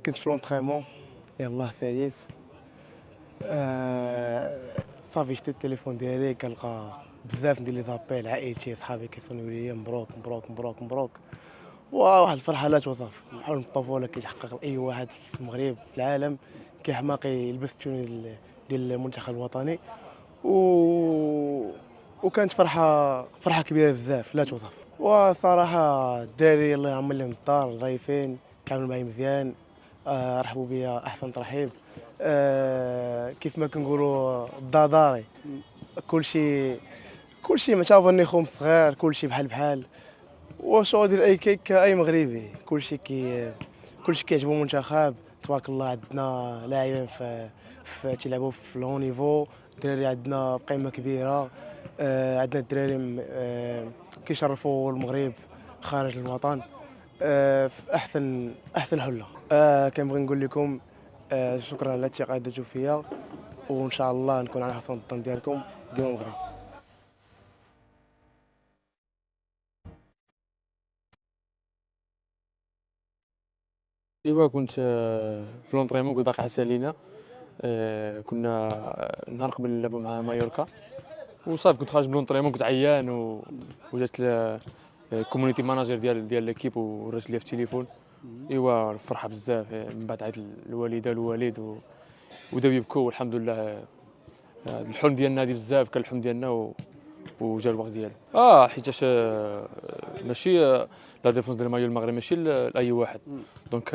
كنت في لونطريمون. يلاه فايت. صافي شديت التليفون ديالي كنلقى بزاف ديال لي زابيل عائلتي صحابي كيصونيو ليا مبروك مبروك مبروك مبروك. واحد الفرحه لا توصف، حلم الطفوله كيتحقق لاي واحد في المغرب في العالم كيحماق يلبس التوني ديال المنتخب الوطني. و وكانت فرحه كبيره بزاف لا توصف. وصراحه الدراري الله يعمر لهم الدار ضيفين كانوا معايا مزيان. رحبوا بيا احسن ترحيب. كيف ما كنقولوا الداداري. كلشي معتبرني خوم صغير، كلشي بحال بحال. وشو ديال اي كيك اي مغربي كلشي كيعجبو المنتخب. تبارك الله عندنا لاعبين في تيلعبوا في لو نيفو، الدراري عندنا بقيمه كبيره. عندنا الدراري كيشرفوا المغرب خارج الوطن. في احسن حله. كنبغي نقول لكم شكرا على الثقه اللي درتو فيا، وان شاء الله نكون على حسن الظن ديالكم ديما المغرب. ايوا كنت في لونطريمون كنت باقي حتى لينا. كنا نهار قبل نلعبوا مع مايوركا، وصافي كنت خارج من لونطريمون كنت عيان وجات الكوميونيتي ماناجر ديال ليكيب ورات ليا في التليفون ايوا الفرحه بزاف من بعد عيط الوالده الوالد وبداو يبكوا والحمد لله. الحلم ديالنا هذه بزاف كان الحلم ديالنا وجا الوقت ديالو. حيتاش ماشي لا ديفونس ديال المايو المغربي ماشي لاي واحد. دونك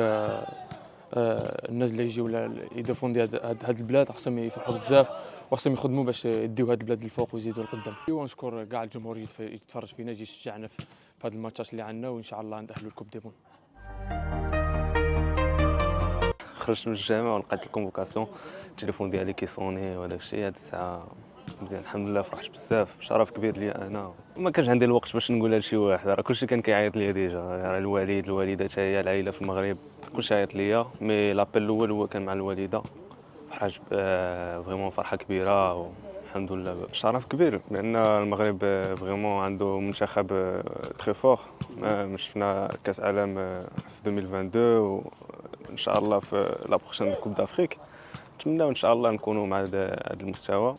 الناس اللي يجيو يديفوندي هاد البلاد خصهم يفرحوا بزاف وخصهم يخدموا باش يديو هاد البلاد للفوق ويزيدوا لقدام. ونشكر كاع الجمهور اللي يتفرج فينا يجي يشجعنا في هاد الماتشات اللي عندنا وان شاء الله نتاهلوا لكوب دي مون. خرجت من الجامعه ولقيت الكونفوكاسيون، التليفون ديالي كيصوني وهذاك الشيء. هاد الساعه مزيان الحمد لله، فرحت بزاف، شرف كبير ليا انا. ما كانش عندي الوقت باش نقولها لشي واحد، راه كلشي كان كيعيط ليا ديجا، راه الوالد الوالده حتى هي العائله في المغرب كلشي عيط ليا. مي لابيل الاول هو كان مع الوالده، فرحت فريمون فرحه كبيره والحمد لله. شرف كبير لان المغرب فريمون عنده منتخب تري فور. شفنا كاس عالم في 2022 ان شاء الله في لا بروشين كوب دافريك. نتمناو ان شاء الله نكونوا مع هذا المستوى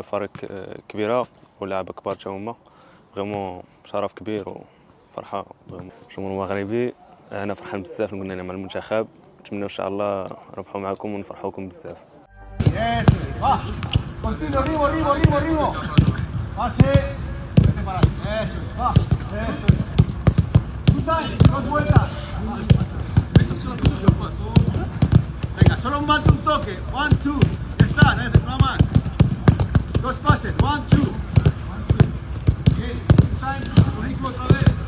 فريق كبيره ولاعب كبار حتى هما. فريمون شرف كبير وفرحه. الجمهور المغربي انا فرحان بزاف نقول مع المنتخب. نتمناو ان شاء الله نربحوا معكم ونفرحوكم بزاف. Venga, solo un toque. 1, 2. Ya está, no más. Dos pases. 1, 2. Okay. Time. Lo mismo otra vez.